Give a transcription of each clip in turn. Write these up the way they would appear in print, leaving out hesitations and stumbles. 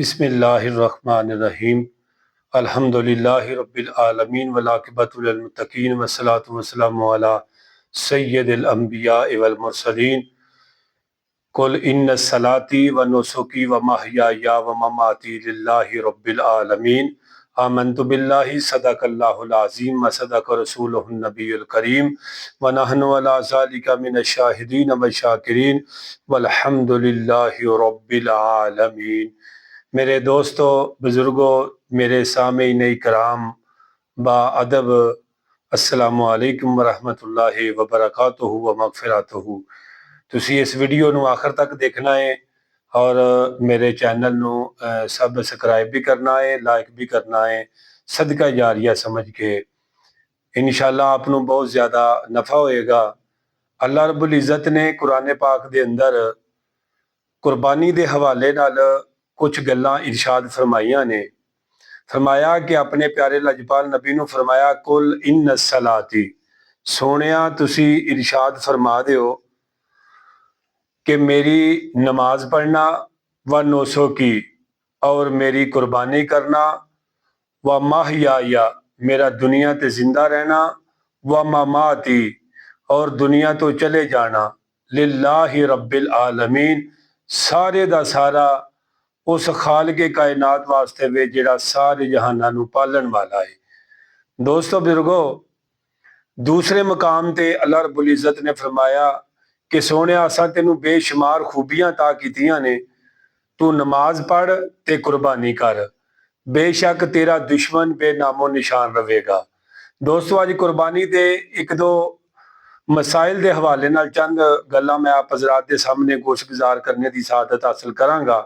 बिस्मिल्लाहिर्रहमानिर्रहीम। अल्हम्दुलिल्लाहि रब्बिल आलमीन वल आक़िबतु लिल मुत्तक़ीन वस्सलातु वस्सलामु अला सय्यिदिल अंबिया वल मुरसलीन। कुल इन्ना सलाती व नुसुकी व महयाया व ममाती लिल्लाहि रब्बिल आलमीन। आमन्तु बिल्लाहि सदक़ल्लाहुल अज़ीम व सदक़ रसूलुहुन नबियुल करीम व नहनु अला ज़ालिका मिनश शाहिदीन व शाकिरीन वल्हम्दुलिल्लाहि रब्बिल आलमीन। मेरे दोस्तों, बुज़ुर्गों, मेरे सामीईन इकराम बाअदब, अस्सलामु अलैकुम वरहमतुल्लाहि वबरकातुहू व मग़फ़िरतुहू। तुसी इस वीडियो नू आखिर तक देखना है और मेरे चैनल नू सबसक्राइब भी करना है, लाइक भी करना है, सदका जारिया समझ के। इंशाअल्लाह आप नू बहुत ज़्यादा नफ़ा होएगा। अल्लाह रब्बुल इज़्ज़त ने कुरान पाक दे अंदर कुर्बानी दे हवाले नाल कुछ गल्लां इरशाद फरमाइयां ने। फरमाया कि अपने प्यारे लजपाल नबी नू फरमाया, कुल इन्न सलाती, सोनिया तुसी इरशाद फरमा दिओ कि मेरी नमाज पढ़ना, व नोसो की, और मेरी कुर्बानी करना, व महयाया, मेरा दुनिया ते जिंदा रहना, व ममाती, और दुनिया तो चले जाना, लिल्लाहि रब्बिल आलमीन, सारे दा सारा उस खालिके कायनात वास्ते वे जिहड़ा सारे जहानां नू पालन वाला है। दोस्तों बुजुर्गो, दूसरे मकाम ते अल्लाह रब्बुल इज़्ज़त ने फरमाया कि सोहणिया असां तैनू बेशुमार खूबियां ता कीतियां ने, तू नमाज पढ़ ते कुर्बानी कर, बेशक तेरा दुश्मन बेनामो निशान रहेगा। दोस्तों, अज कुर्बानी दे एक दो मसाइल के हवाले नाल चंद गल्लां मैं आप हज़रात के सामने गोशगुजार करने की सआदत हासिल करांगा।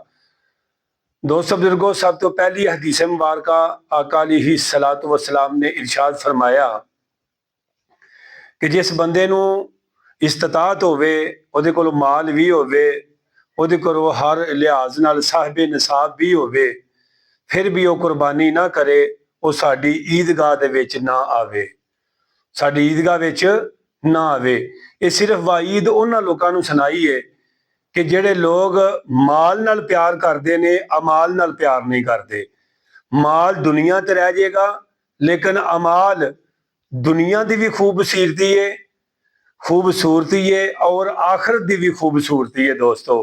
दोस्तों बुजुर्गो, सब तो पहली हदीस मुबारक आका अलैहिस्सलातु वस्सलाम ने इरशाद फरमाया कि जिस बंदे नू इस्तिताअत होवे, उहदे कोल माल भी होवे, उहदे कोल हर लिहाज नाल साहिबे निसाब भी होवे, फिर भी वह कुर्बानी ना करे, वह साडी ईदगाह दे विच ना आवे, साडी ईदगाह विच ना आवे। ये सिर्फ वाईद उन्हां लोकां नू सुनाई है कि जिहड़े लोग माल नाल प्यार करते ने, अमाल नाल प्यार नहीं करते। माल दुनिया ते रह जाएगा, लेकिन अमाल दुनिया की भी खूबसूरती है और आखिरत की भी खूबसूरती है। दोस्तों,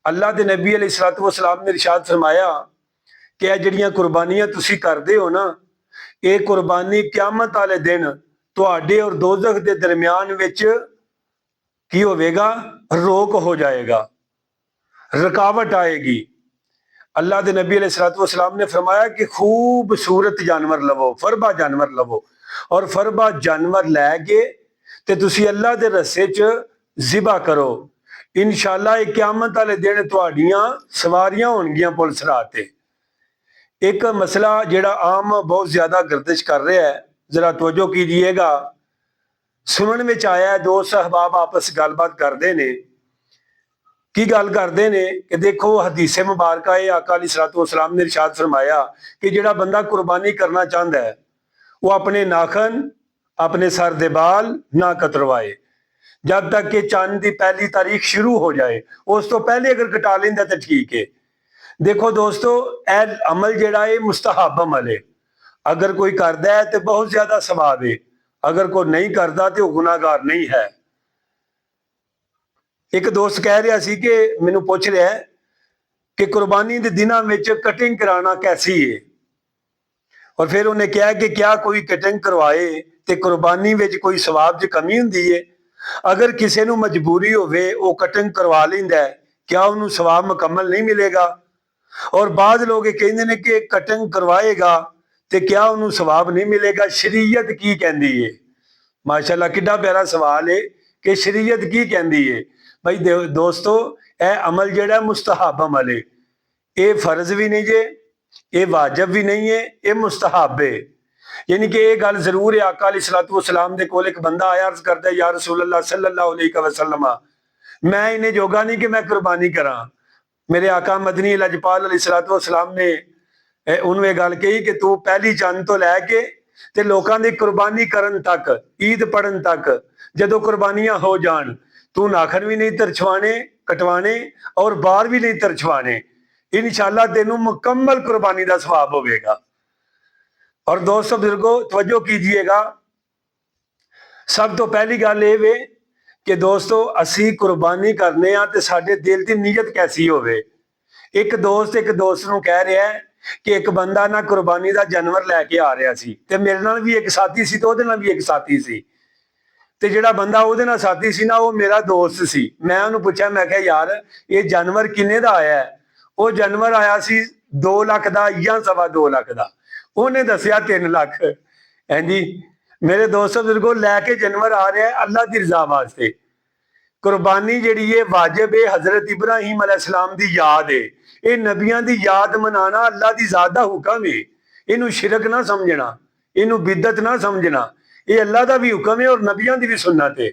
अल्लाह के नबी अलैहिस्सलातु वस्सलाम ने इरशाद फरमाया कि यह जिहड़ियां कुर्बानियां तुसी करदे हो ना, ये कुर्बानी क़यामत वाले दिन तुहाडे और दोज़ख के दरमियान विच की होवेगा, रोक हो जाएगा, रुकावट आएगी। अल्लाह के नबी अलैहिस्सलातु वस्सलाम ने फरमाया कि खूबसूरत जानवर लवो, फरबा जानवर लवो, और फरबा जानवर लैके ते तुसी अल्लाह के रस्ते च ज़िबा करो। इंशाअल्लाह ये क़यामत वाले दिन तुहाडियां सवारियां होणगियां पुलिस राह ते। एक मसला जिहड़ा आम बहुत ज्यादा गर्दिश कर रहा है, जरा तवज्जो कीजिएगा। सुनने में आया है, दो सहबाब आपस गलबात करते ने, की गल करते ने कि देखो हदीस मुबारक है, आका अलैहिस्सलातु वस्सलाम ने इरशाद फरमाया कि जिहड़ा बंदा कुर्बानी करना चाहता है, वो अपने नाखन, अपने सर दे बाल ना कतरवाए जब तक कि चंद की पहली तारीख शुरू हो जाए। उस तो पहले अगर कटा लेंदा तो ठीक है। देखो दोस्तों, यह अमल जिहड़ा है मुस्तहब अमल है। अगर कोई करता है तो बहुत ज्यादा सवाब है, अगर कोई नहीं करता तो गुनाहगार नहीं है। एक दोस्त कह रहा सी कि मैनू पूछ रहा है कि कुर्बानी के दिनों में कटिंग कराना कैसी है, और फिर उन्हें कहा कि क्या कोई कटिंग करवाए तो कुर्बानी में कोई सवाब च कमी हुंदी है? अगर किसी को मजबूरी होवे वो कटिंग करवा लेंदा है, क्या उन्होंने सवाब मुकम्मल नहीं मिलेगा? और बाद लोग कहते हैं कि कटिंग करवाएगा तो क्या उन्होंने सवाब नहीं मिलेगा? शरीयत की कहती है? माशाअल्लाह, कितना प्यारा सवाल है कि शरीयत की कहती है। भाई दोस्तों, यह अमल जिहड़ा मुस्तहब अमल है, ये फर्ज भी नहीं जे, ये वाजिब भी नहीं है, ये मुस्तहब है। यानी कि ये गल जरूर है। आका अलैहिस्सलातु वस्सलाम दे कोल एक बंदा आया, अर्ज करता है, या रसूल अल्लाह सल्लल्लाहु अलैहि वसल्लम, मैं इन्हें जोगा नहीं कि मैं कुर्बानी करा। मेरे आका मदनी लजपाल अलैहिस्सलातु वस्सलाम ने उन्होंने ये गल कही कि तू पहली चंद तो लैके ते लोकां दी कुर्बानी करन तक, ईद पढ़न तक, जदों कुर्बानियां हो जान, तू नाखन भी नहीं तरछवाने, कटवाने, और बार भी नहीं तरछवाने। इंशाअल्लाह तेनू मुकम्मल कुर्बानी का सवाब होगा। और दोस्तों बुजुर्गो तवज्जो कीजिएगा, सब तो पहली गल ये वे कि दोस्तों असी कुर्बानी करने तो साडे दिल की नीयत कैसी होवे। एक दोस्त नूं कह रहा है कि एक बंदा ना कुर्बानी का जानवर लैके आ रहा सी ते मेरे नाल भी एक साथी सी, तो उहदे नाल भी एक साथी सी, ते जिहड़ा बंदा उहदे नाल साथी सी ना, वो मेरा दोस्त सी। मैं उहनूं पुछया, मैं कहा यार ये जानवर किन्ने दा आया है? वो जानवर आया सी 2 लाख का या 2.25 लाख का। उन्हें दसिया 3 लाख। है जी मेरे दोस्तों बुजुर्गो, लैके जानवर आ रहा है अल्लाह की रजा वास्ते। कुर्बानी जिहड़ी है वाजिब है, हजरत इब्राहिम अलैहिस्सलाम दी याद है। ये नबियां दी याद मनाना अल्लाह दी जात दा हुक्म है। इनू शिरक ना समझना, इनू बिदत ना समझना, ये अल्लाह का भी हुक्म है और नबियां दी भी सुन्नत है।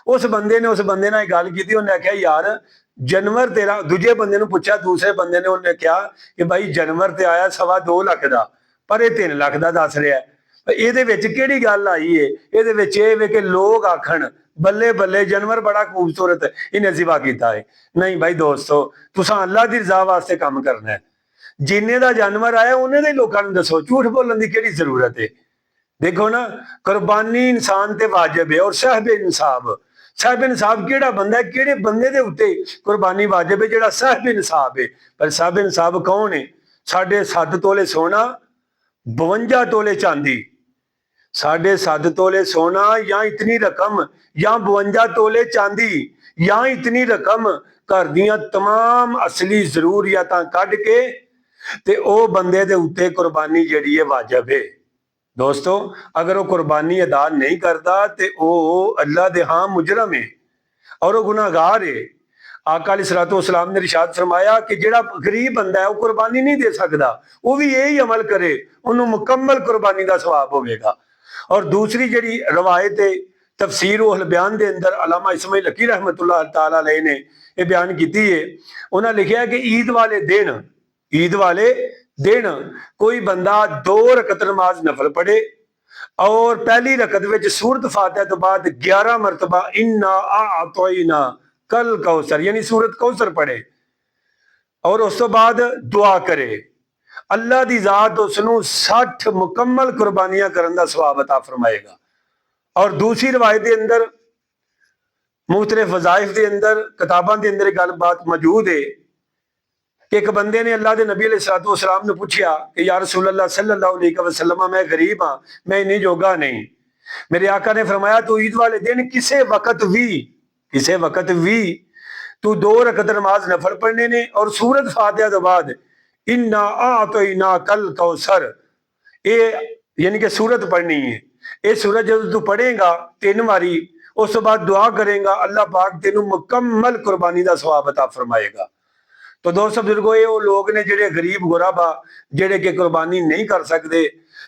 उस बंदे ने गल की, उन्हें आख्या यार जानवर तेरा, दूजे बंदे ने पूछा, दूसरे बंदे ने उन्हें कहा कि भाई जानवर तो आया 2.25 लाख का, पर यह 3 लाख का दस रहा है। ये गल आई है? ये कि लोग आखन बल्ले बल्ले जानवर बड़ा खूबसूरत इन्हें जिबा किया है। नहीं भाई दोस्तों, तुसा अल्लाह की रजा वास्ते काम करना है। जिन्ने का जानवर आया उन्हें लोगों को दसो, झूठ बोलने की केड़ी जरूरत है? देखो ना, कुर्बानी इंसान ते वाजिब है। और साहब इंसाफ केड़ा बंदा है, केड़े बंदे दे उत्ते कुर्बानी वाजिब है? जेड़ा साहब इंसाफ है। पर साहब इंसाफ कौन है? 7.5 तोले सोना, 52 तोले चांदी। 7.5 तोले सोना या इतनी रकम, या 52 तोले चांदी, या इतनी रकम घर दियां तमाम असली जरूरियातां कढ के ते ओ बंदे दे उत्ते कुर्बानी जिहड़ी है वाजिब है। दोस्तों अगर वो कुर्बानी अदा नहीं करता तो वह अल्लाह दे हां मुजरम है और वह गुनाहगार है। आका अलैहिस्सलाम ने इरशाद फरमाया कि जिहड़ा गरीब बंदा है वह कुर्बानी नहीं दे सकता, वो भी यही अमल करे, उन्होंने मुकम्मल कुर्बानी का सवाब होगा। और दूसरी जिहड़ी रवायत है तफसीर उल बयान के अंदर अल्लामा इस्माइल हकी रहमतुल्लाह तआला अलैह ने यह बयान की है। उन्होंने लिखा कि ईद वाले दिन कोई बंदा 2 रकत नमाज नफल पढ़े और पहली रकत में सूरत फातिहा तो बाद 11 मरतबा इन्ना आतोइना कल कौसर यानी सूरत कौसर पढ़े और उस तो बाद दुआ करे, अल्लाह की जात उसनू 60 मुकम्मल कुर्बानियां करने का सवाब अता फरमाएगा। और दूसरी रवायत के अंदर मुख्तलिफ वज़ाइफ के अंदर किताबों के अंदर गल बात मौजूद है कि एक बंदे ने अल्लाह के नबी अलैहिस्सलाम ने पूछा कि या रसूलल्लाह सल्लल्लाहु अलैहि वसल्लम, मैं गरीब हाँ, मैं इन्हीं जोगा नहीं। मेरे आका ने फरमाया तू ईद वाले दिन किसे वक्त भी तू 2 रकत नमाज नफल पढ़ने ने और सूरत फातिहा तो बाद इन्ना आतोइना कल कौसर, ये यानी कि सूरत पढ़नी है। ये सूरत जब तू पढ़ेगा 3 बारी, उस तो बाद दुआ करेगा, अल्लाह पाक तेनू मुकम्मल कुर्बानी का सवाब अता फरमाएगा। तो दोस्तों बुजुर्गो, ये वो लोग ने जेडे गरीब गुराबा जेडे के कुर्बानी नहीं कर सकते।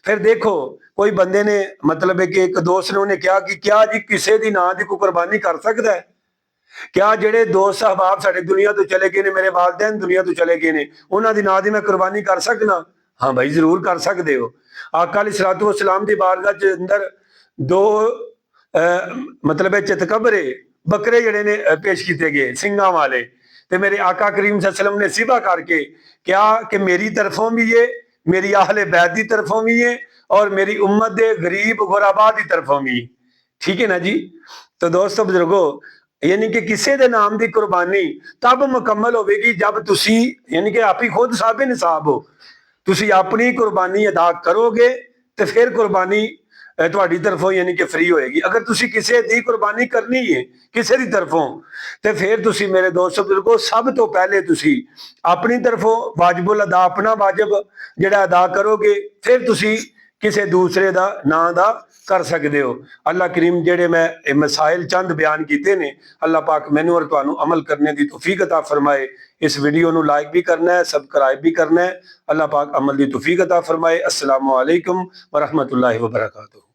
फिर देखो कोई बंदे ने मतलब है कि एक दोस्त ने उन्हें कहा कि क्या जी किसी की नां की कोई कुर्बानी कर सकता है? क्या जेडे दोस्त सहबाब साडे दुनिया तो चले गए ने, मेरे वालदैन दुनिया तो चले गए ने, उन्हां दी नां दी मैं कुर्बानी कर सकना? हाँ भाई जरूर कर सकते हो। आका अलैहिस्सलाम दी बारगाह के अंदर 2 मतलब है चितकबरे बकरे जड़े ने पेश किए गए सिंगा वाले, तो मेरे आका करीम सल्लल्लाहु अलैहि वसल्लम ने सिबा करके क्या कि मेरी तरफों भी है, मेरी आहले बैत की तरफों भी है और मेरी उम्मत दे गरीब गुराबा की तरफों भी। ठीक है ना जी। तो दोस्तों बुजुर्गो, यानी कि किसी के नाम की कुर्बानी तब मुकम्मल होगी जब तुसी यानी कि आप ही खुद साहब निसाब हो, तुसी अपनी कुर्बानी अदा करोगे तो फिर कुर्बानी ਤੁਹਾਡੀ तरफों यानी कि फ्री होएगी। अगर तुसी किसी की कुर्बानी करनी है किसी की तरफों तो फिर तुसी मेरे दोस्तों बुजुर्गो सब तो पहले तुसी अपनी तरफों वाजिबुल अदा अपना वाजिब जिहड़ा अदा करोगे, फिर तुसी किसी दूसरे का नां दा कर सकते हो। अल्लाह करीम जेडे मैं मसाइल चंद बयान किए ने, अल्लाह पाक मैनू और तुहानू अमल करने की तौफीक अता फरमाए। इस वीडियो नू लाइक भी करना है, सबसक्राइब भी करना है। अल्लाह पाक अमल की तौफीक अता फरमाए। अस्सलामु अलैकुम व रहमतुल्लाहि व बरकातुहू।